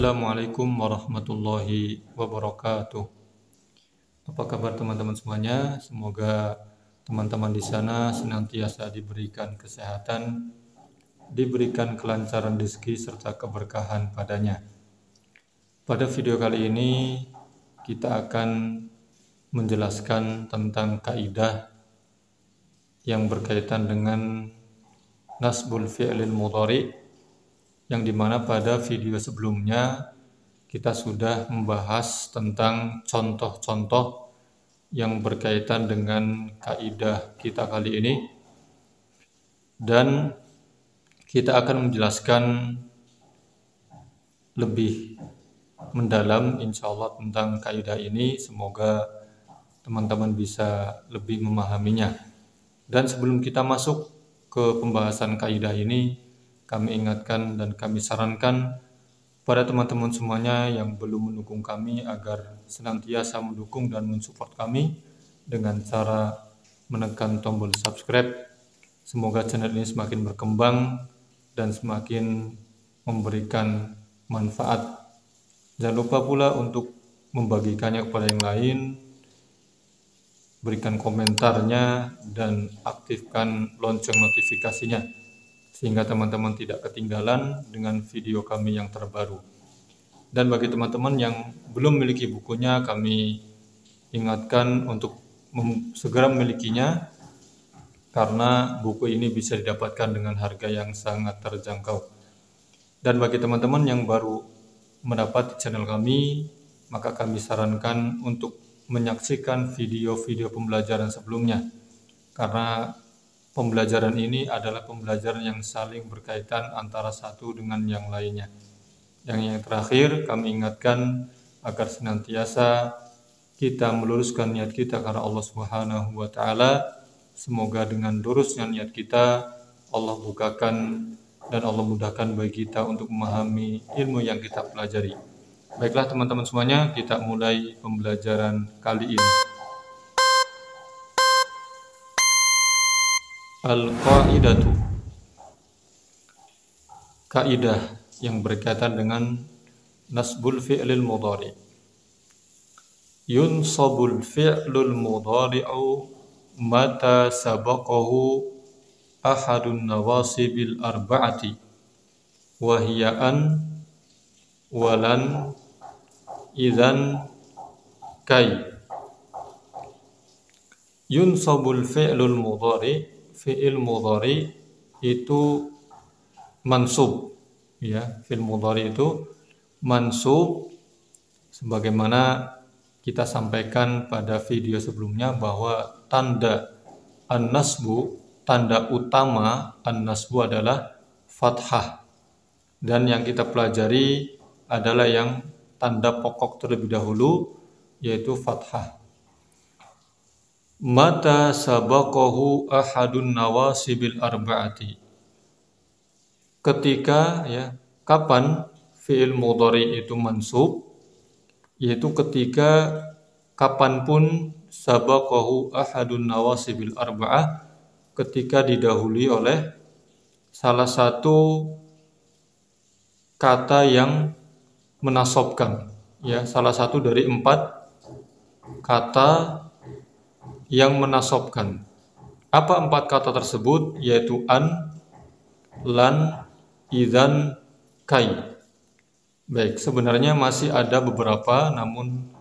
Assalamualaikum warahmatullahi wabarakatuh. Apa kabar teman-teman semuanya? Semoga teman-teman di sana senantiasa diberikan kesehatan, diberikan kelancaran rezeki serta keberkahan padanya. Pada video kali ini kita akan menjelaskan tentang kaidah yang berkaitan dengan nasbul fi'lil mudhari', yang dimana pada video sebelumnya kita sudah membahas tentang contoh-contoh yang berkaitan dengan kaidah kita kali ini, dan kita akan menjelaskan lebih mendalam insyaallah tentang kaidah ini. Semoga teman-teman bisa lebih memahaminya. Dan sebelum kita masuk ke pembahasan kaidah ini, kami ingatkan dan kami sarankan pada teman-teman semuanya yang belum mendukung kami agar senantiasa mendukung dan mensupport kami dengan cara menekan tombol subscribe. Semoga channel ini semakin berkembang dan semakin memberikan manfaat. Jangan lupa pula untuk membagikannya kepada yang lain, berikan komentarnya dan aktifkan lonceng notifikasinya, sehingga teman-teman tidak ketinggalan dengan video kami yang terbaru. Dan bagi teman-teman yang belum memiliki bukunya, kami ingatkan untuk segera memilikinya, karena buku ini bisa didapatkan dengan harga yang sangat terjangkau. Dan bagi teman-teman yang baru mendapat channel kami, maka kami sarankan untuk menyaksikan video-video pembelajaran sebelumnya, karena pembelajaran ini adalah pembelajaran yang saling berkaitan antara satu dengan yang lainnya. Yang terakhir, kami ingatkan agar senantiasa kita meluruskan niat kita karena Allah Subhanahu wa taala. Semoga dengan lurusnya niat kita, Allah bukakan dan Allah mudahkan bagi kita untuk memahami ilmu yang kita pelajari. Baiklah teman-teman semuanya, kita mulai pembelajaran kali ini. Al-Qaidatu, kaidah yang berkaitan dengan nasbul fi'lil mudhari'. Yunsabul fi'lul mudhari'u mata sabaqahu ahadun nawasibil arba'ati wa hiya an, walan, idzan, kai. Yunsabul fi'lul mudhari', fi'il mudhari itu mansub, ya. Fi'il mudhari itu mansub, sebagaimana kita sampaikan pada video sebelumnya bahwa tanda an-nasbu, tanda utama an-nasbu adalah fathah, dan yang kita pelajari adalah yang tanda pokok terlebih dahulu, yaitu fathah. Mata sabaqahu ahadun nawasibil arba'ati, ketika, ya, kapan fi'il mudhari itu mansub, yaitu ketika kapanpun sabaqahu ahadun nawasibil arba'ah, ketika didahului oleh salah satu kata yang menasobkan, ya, salah satu dari 4 kata yang menasobkan. Apa 4 kata tersebut? Yaitu an, lan, idzan, kai. Baik, sebenarnya masih ada beberapa, namun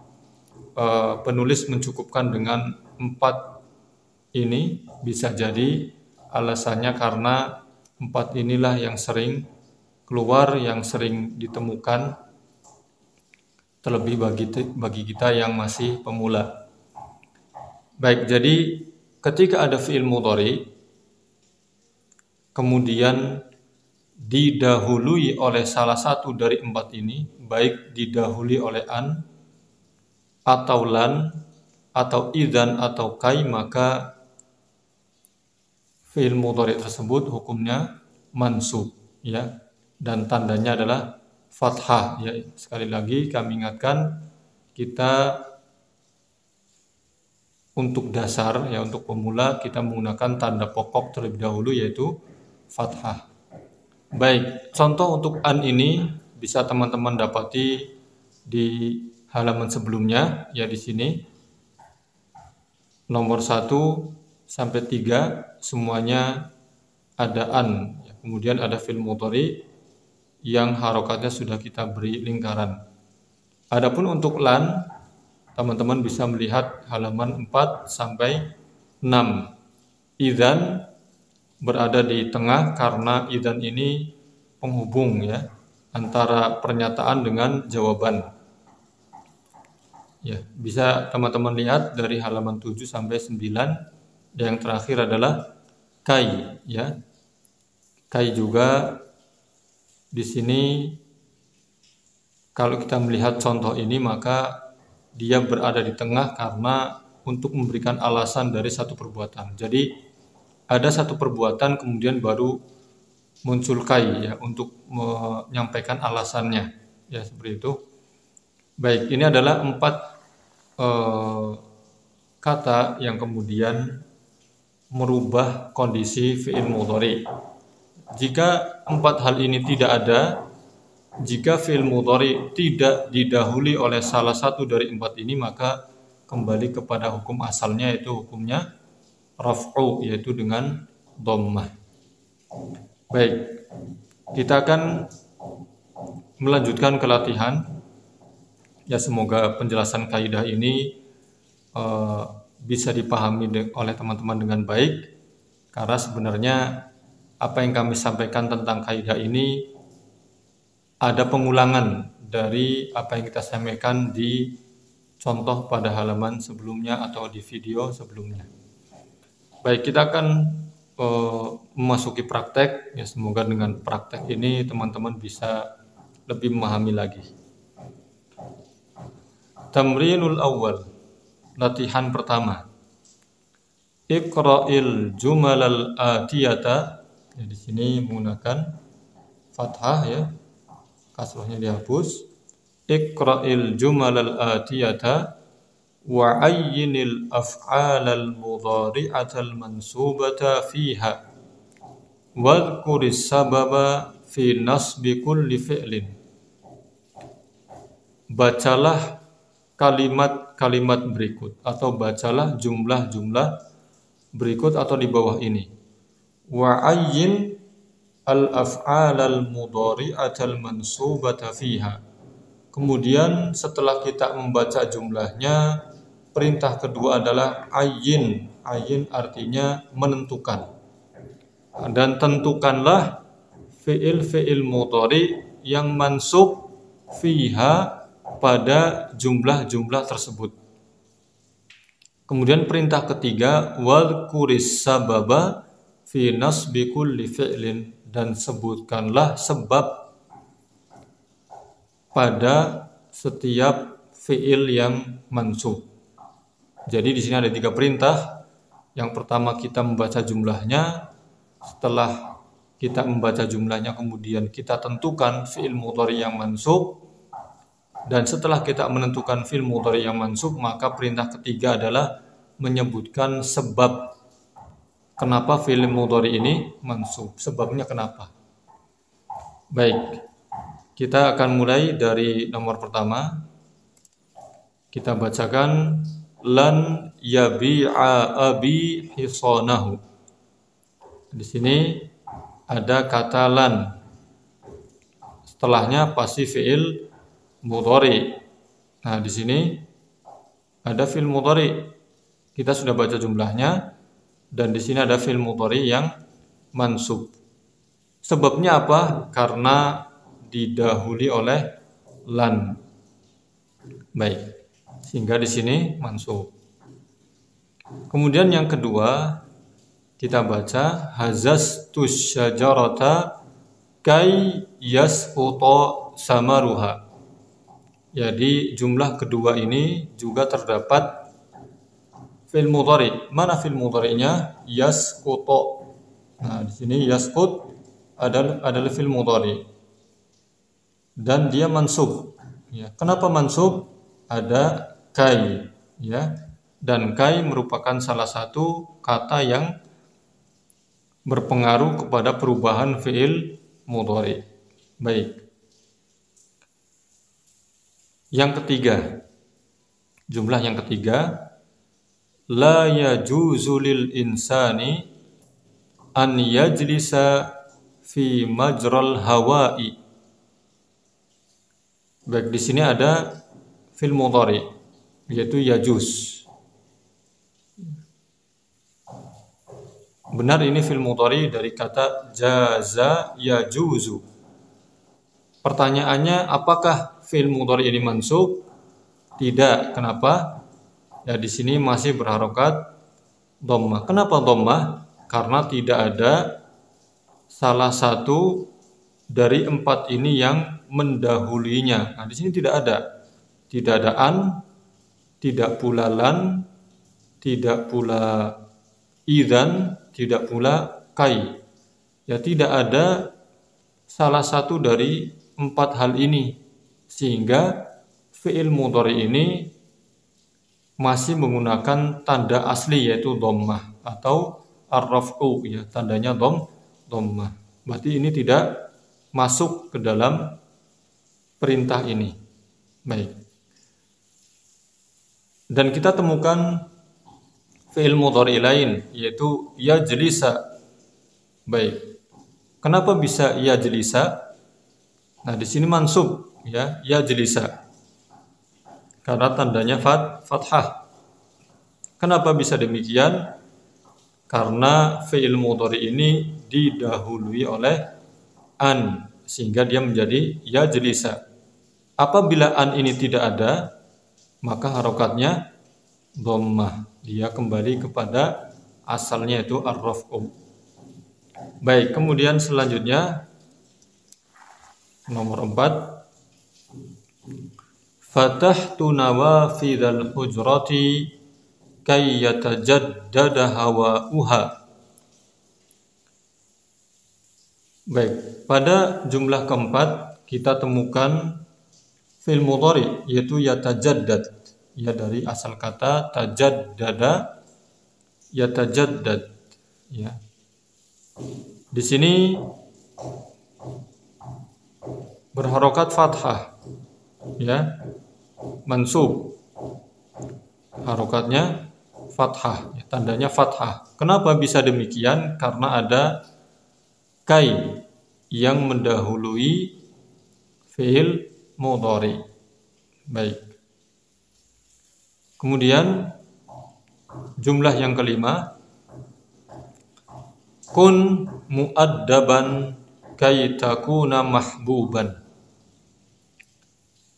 penulis mencukupkan dengan 4 ini. Bisa jadi alasannya karena 4 inilah yang sering keluar, yang sering ditemukan, terlebih bagi kita yang masih pemula. Baik, jadi ketika ada fi'il mudhari kemudian didahului oleh salah satu dari 4 ini, baik didahului oleh an, atau lan, atau idzan, atau kai, maka fi'il mudhari tersebut hukumnya mansub, ya, dan tandanya adalah fathah, ya. Sekali lagi kami ingatkan, kita untuk dasar, ya, untuk pemula kita menggunakan tanda pokok terlebih dahulu, yaitu fathah. Baik, contoh untuk an ini bisa teman-teman dapati di halaman sebelumnya, ya di sini. Nomor 1 sampai 3 semuanya ada an. Kemudian ada fi'il mudhari yang harokatnya sudah kita beri lingkaran. Adapun untuk lan, teman-teman bisa melihat halaman 4 sampai 6. Idzan berada di tengah karena idzan ini penghubung ya antara pernyataan dengan jawaban. Ya, bisa teman-teman lihat dari halaman 7 sampai 9. Yang terakhir adalah kai ya. Kai juga di sini kalau kita melihat contoh ini maka dia berada di tengah karena untuk memberikan alasan dari satu perbuatan. Jadi ada satu perbuatan kemudian baru muncul kai ya untuk menyampaikan alasannya. Ya seperti itu. Baik, ini adalah 4 kata yang kemudian merubah kondisi fi'il mudhari. Jika 4 hal ini tidak ada, jika fi'il mudhari tidak didahului oleh salah satu dari 4 ini, maka kembali kepada hukum asalnya, yaitu hukumnya raf'u, yaitu dengan dhammah. Baik, kita akan melanjutkan ke latihan. Ya, semoga penjelasan kaidah ini bisa dipahami oleh teman-teman dengan baik, karena sebenarnya apa yang kami sampaikan tentang kaidah ini ada pengulangan dari apa yang kita sampaikan di contoh pada halaman sebelumnya atau di video sebelumnya. Baik, kita akan memasuki praktek. Ya, semoga dengan praktek ini teman-teman bisa lebih memahami lagi. Tamrinul awal, latihan pertama. Iqra'il jumalal atiyata. Ya, di sini menggunakan fathah ya. Kasrahnya dihapus. Iqra'il jumalal atiyata wa ayyinil af'alal mudhari'atal mansubata fiha. Wadhkuris sababa fi nasbi kulli fi'lin. Bacalah kalimat-kalimat berikut atau bacalah jumlah-jumlah berikut atau di bawah ini. Wa ayyin al-af'alal mudhari'atal mansubata fiha. Kemudian setelah kita membaca jumlahnya, perintah kedua adalah ayyin. Ayyin artinya menentukan. Dan tentukanlah fi'il mudhari yang mansub fiha pada jumlah-jumlah tersebut. Kemudian perintah ketiga, wadhkuris sababa fi nasbi kulli fi'lin, dan sebutkanlah sebab pada setiap fi'il yang mansub. Jadi di sini ada 3 perintah. Yang pertama kita membaca jumlahnya. Setelah kita membaca jumlahnya kemudian kita tentukan fi'il mudhari yang mansub. Dan setelah kita menentukan fi'il mudhari yang mansub, maka perintah ketiga adalah menyebutkan sebab kenapa fi'il mudhari ini mansub. Sebabnya kenapa? Baik, kita akan mulai dari nomor pertama. Kita bacakan lan yabi'a abi hisanahu. Di sini ada kata lan. Setelahnya pasti fi'il mudhari. Nah, di sini ada fi'il mudhari. Kita sudah baca jumlahnya dan di sini ada fi'il mudhari yang mansub. Sebabnya apa? Karena didahului oleh lan. Baik. Sehingga di sini mansub. Kemudian yang kedua kita baca hazastus syajarata kay yasquta samaruha. Jadi jumlah kedua ini juga terdapat fi'il mudhari. Mana fi'il mudhari'nya? Yasqutu. Nah, di sini yasqut adalah fi'il mudhari. Dan dia mansub. Ya. Kenapa mansub? Ada kai, ya. Dan kai merupakan salah satu kata yang berpengaruh kepada perubahan fi'il mudhari. Baik. Yang ketiga, jumlah yang ketiga, la yajuzu lil insani an yajlisa fi majral hawa'i. Baik, di sini ada fi'il mudhari yaitu yajuz. Benar, ini fi'il mudhari dari kata jaza yajuzu. Pertanyaannya, apakah fi'il mudhari ini mansub? Tidak. Kenapa? Ya, di sini masih berharokat dhammah. Kenapa dhammah? Karena tidak ada salah satu dari 4 ini yang mendahulinya. Nah, di sini tidak ada. Tidak ada an, tidak pula lan, tidak pula idzan, tidak pula kai. Ya, tidak ada salah satu dari 4 hal ini, sehingga fi'il mudhari ini masih menggunakan tanda asli yaitu dhammah atau ar-raf'u, ya, tandanya dhammah. Berarti ini tidak masuk ke dalam perintah ini. Baik. Dan kita temukan fi'il mudhari lain yaitu yajlisa. Baik. Kenapa bisa yajlisa? Nah, di sini mansub, ya, yajlisa. Karena tandanya fathah. Kenapa bisa demikian? Karena fi'il mudhari ini didahului oleh an, sehingga dia menjadi yajlisa. Apabila an ini tidak ada, maka harokatnya dhammah. Dia kembali kepada asalnya yaitu ar-raf'u. Baik, kemudian selanjutnya nomor 4. Fatahtu nawafidhal hujrati kay yatajaddada hawa'uha. Baik, pada jumlah keempat kita temukan fi'il mudhari yaitu yatajaddad, ya, dari asal kata tajaddada, yatajaddad, ya. Di sini berharokat fathah, ya, mansub, harokatnya fathah, ya, tandanya fathah. Kenapa bisa demikian? Karena ada kai yang mendahului fi'il mudhari. Baik. Kemudian jumlah yang kelima, kun muaddaban kay takuna mahbuban.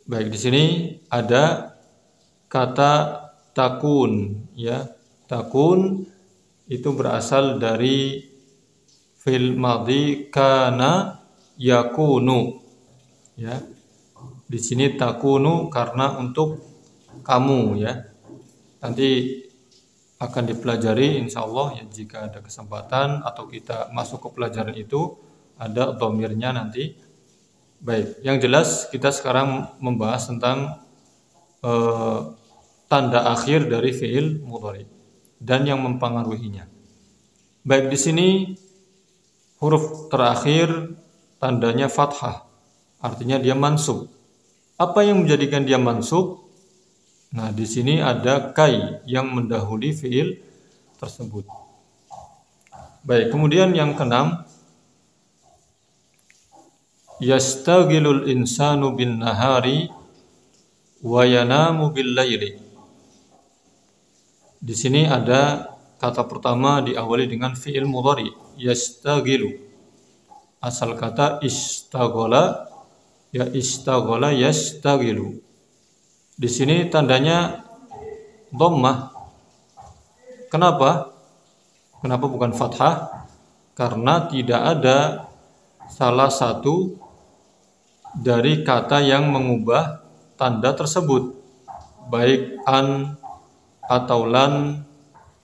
Baik, di sini ada kata takun, ya. Takun itu berasal dari fi'il madhi kana yakunu, ya. Di sini takunu karena untuk kamu, ya. Nanti akan dipelajari insyaallah, ya, jika ada kesempatan atau kita masuk ke pelajaran itu ada dhamirnya nanti. Baik, yang jelas kita sekarang membahas tentang tanda akhir dari fi'il mudhari dan yang mempengaruhinya. Baik, di sini huruf terakhir tandanya fathah, artinya dia mansub. Apa yang menjadikan dia mansub? Nah, di sini ada kai yang mendahului fi'il tersebut. Baik, kemudian yang keenam, yastaghilul insanu bin nahari wa yanamu bil laili. Di sini ada kata pertama diawali dengan fi'il mudhari, yastaghilu. Asal kata istaghala, ya, istaghala yastaghilu. Di sini tandanya dhammah. Kenapa? Kenapa bukan fathah? Karena tidak ada salah satu dari kata yang mengubah tanda tersebut, baik an atau lan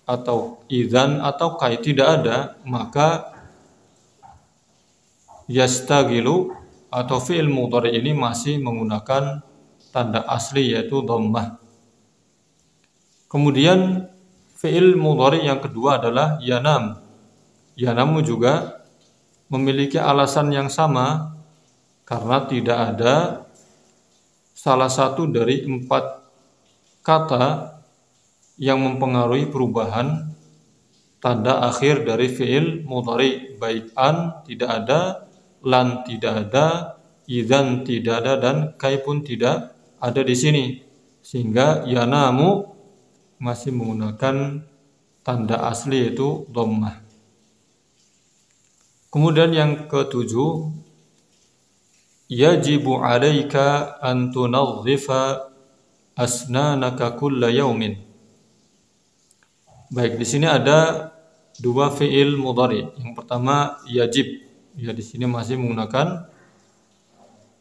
atau idzan atau kai, tidak ada, maka yastaghilu atau fi'il mudhari ini masih menggunakan tanda asli yaitu dhammah. Kemudian fi'il mudhari yang kedua adalah yanam. Yanamu juga memiliki alasan yang sama karena tidak ada salah satu dari 4 kata yang mempengaruhi perubahan tanda akhir dari fi'il mudhari, baik an tidak ada, lan tidak ada, idzan tidak ada, dan kai pun tidak ada di sini. Sehingga yanamu masih menggunakan tanda asli yaitu dhammah. Kemudian yang ketujuh, yajibu 'alaika an tunadhifa asnanaka kulla yaumin. Baik, di sini ada 2 fi'il mudhari. Yang pertama yajib. Ya, di sini masih menggunakan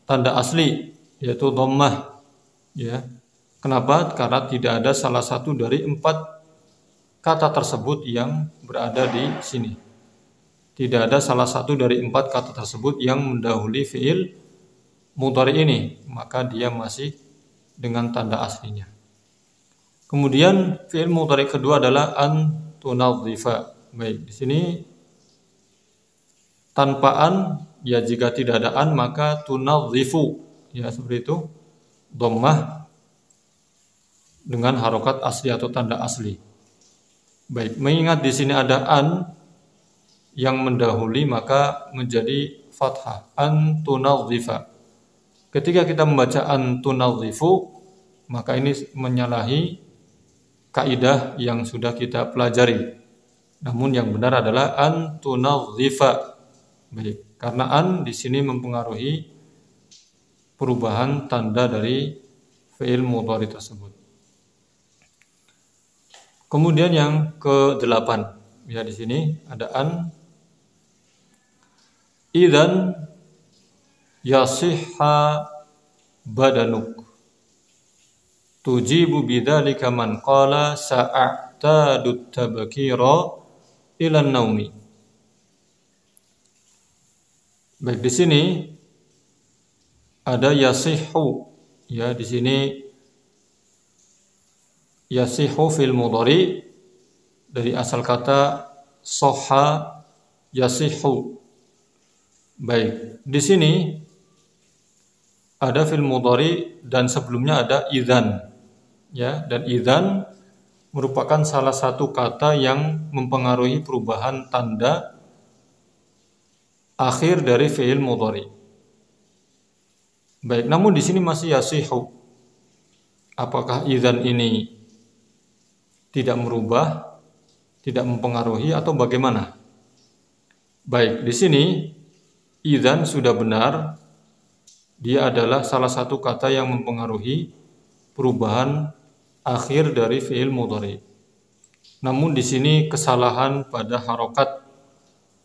tanda asli yaitu dhammah. Ya. Kenapa? Karena tidak ada salah satu dari 4 kata tersebut yang berada di sini. Tidak ada salah satu dari 4 kata tersebut yang mendahului fi'il mudhari ini, maka dia masih dengan tanda aslinya. Kemudian fi'il mudhari kedua adalah an tunadhifa. Baik, di sini tanpa an, ya jika tidak ada an maka tunadhifu. Ya, seperti itu. Dhammah dengan harokat asli atau tanda asli. Baik, mengingat di sini ada an yang mendahului maka menjadi fathah, an tunadhifa. Ketika kita membaca an tunadhifu, maka ini menyalahi kaidah yang sudah kita pelajari. Namun yang benar adalah an tunadhifa. Baik, karena an di sini mempengaruhi perubahan tanda dari fi'il mudhari tersebut. Kemudian yang ke-8, ya di sini ada an. Idzan yasihha badanuk. Tujibu bidzalika man qala sa'atadut tabkira ila naumi. Baik, di sini ada yasihhu. Ya, di sini yasihhu fil mudhari dari asal kata soha yasihhu. Baik, di sini ada fil mudhari dan sebelumnya ada idzan. Ya, dan idzan merupakan salah satu kata yang mempengaruhi perubahan tanda akhir dari fi'il mudhari. Baik, namun di sini masih yasihhu. Apakah idzan ini tidak merubah, tidak mempengaruhi atau bagaimana? Baik, di sini idzan sudah benar. Dia adalah salah satu kata yang mempengaruhi perubahan akhir dari fi'il mudhari. Namun di sini kesalahan pada harokat.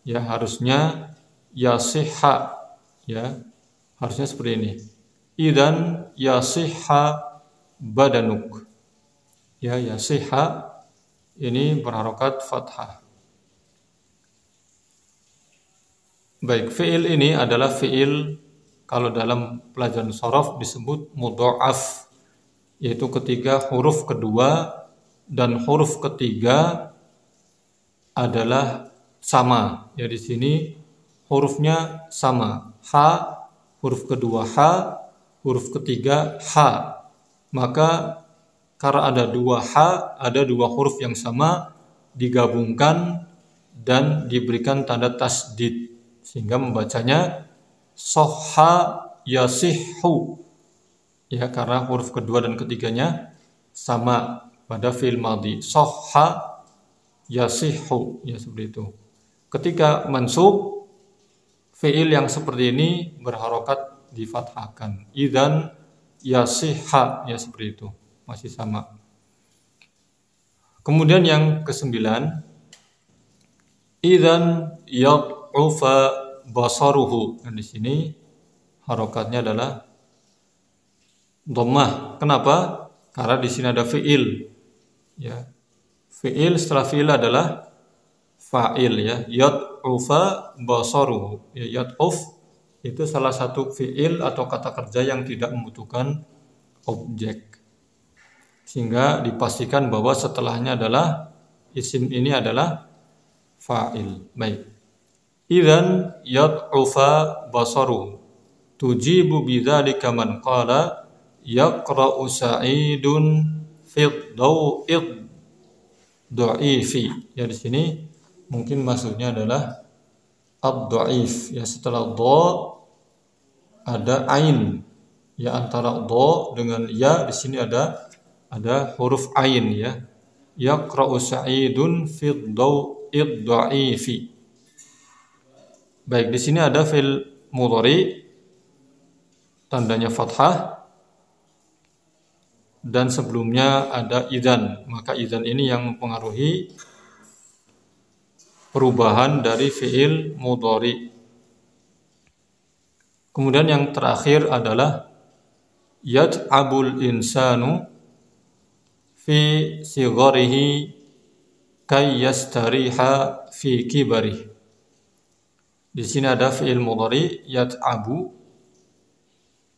Ya, harusnya yasihha. Ya, harusnya seperti ini. Idzan yasihha badanuk. Ya, yasihha ini berharokat fathah. Baik, fi'il ini adalah fi'il kalau dalam pelajaran shorof disebut mudha'af, yaitu ketika huruf kedua dan huruf ketiga adalah sama. Ya, di sini hurufnya sama. Ha, huruf kedua ha, huruf ketiga ha. Maka karena ada 2 ha, ada 2 huruf yang sama digabungkan dan diberikan tanda tasdid sehingga membacanya soha yasihhu. Ya, karena huruf kedua dan ketiganya sama pada fi'il madhi. Soha yasihhu, ya seperti itu. Ketika mansub, fi'il yang seperti ini berharokat difathahkan. Idzan yasihha, ya seperti itu. Masih sama. Kemudian yang ke-9, idzan yad'ufa basaruhu. Dan di sini harokatnya adalah dhammah. Kenapa? Karena di sini ada fi'il. Ya. Fi'il setelah fi'il adalah fa'il, ya. Yad'ufa basaruhu. Ya, yad'uf itu salah satu fi'il atau kata kerja yang tidak membutuhkan objek. Sehingga dipastikan bahwa setelahnya adalah isim ini adalah fa'il. Baik. Idzan yad'ufa basaruhu. Tujibu bidzalika man qala yaqra'u Sa'idun fid daw'id dha'ifi. Ya di sini mungkin maksudnya adalah ad-dha'if. Ya setelah dha ada ain. Ya antara dha dengan ya di sini ada huruf ain ya. Yaqra'u Sa'idun fid daw'id dha'ifi. Baik, di sini ada fi'il mudhari tandanya fathah dan sebelumnya ada idzan. Maka idzan ini yang mempengaruhi perubahan dari fi'il mudhari. Kemudian yang terakhir adalah yat'abul insanu fi sigharihi kay yastariha fi kibarihi. Di sini ada fi'il mudhari yat'abu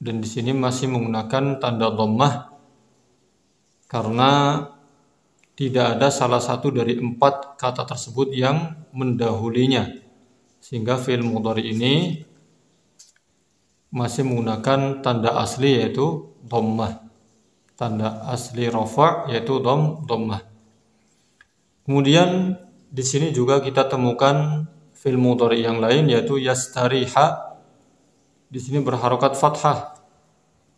dan di sini masih menggunakan tanda dhammah karena tidak ada salah satu dari 4 kata tersebut yang mendahulinya, sehingga fi'il mudhari ini masih menggunakan tanda asli yaitu dhammah, tanda asli rafa' yaitu dhammah. Kemudian di sini juga kita temukan fi'il mudhari yang lain yaitu yastariha. Di sini berharokat fathah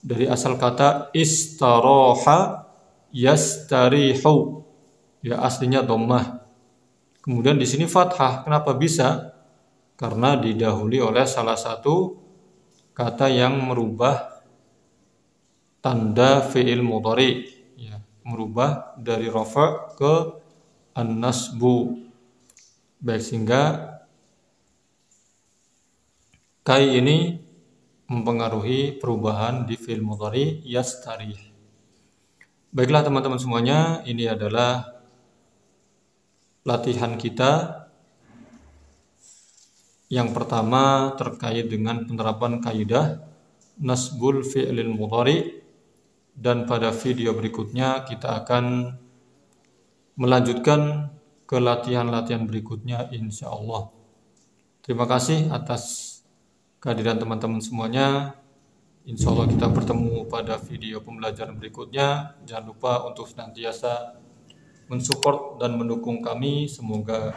dari asal kata istaraha yastarihu. Ya aslinya dhammah. Kemudian di sini fathah. Kenapa bisa? Karena didahului oleh salah satu kata yang merubah tanda fi'il mudhari, ya, merubah dari rafa' ke an-nasbu. Baik, sehingga kai ini mempengaruhi perubahan di fi'il mudhari yastarih. Baiklah teman-teman semuanya, ini adalah latihan kita yang pertama terkait dengan penerapan kaidah nasbul fi'lil mudhari, dan pada video berikutnya kita akan melanjutkan ke latihan-latihan berikutnya insyaallah. Terima kasih atas kehadiran teman-teman semuanya. Insyaallah kita bertemu pada video pembelajaran berikutnya. Jangan lupa untuk senantiasa mensupport dan mendukung kami. Semoga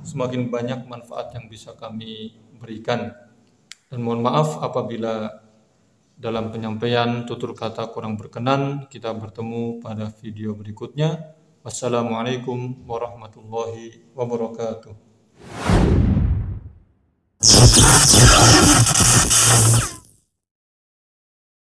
semakin banyak manfaat yang bisa kami berikan. Dan mohon maaf apabila dalam penyampaian tutur kata kurang berkenan. Kita bertemu pada video berikutnya. Wassalamualaikum warahmatullahi wabarakatuh.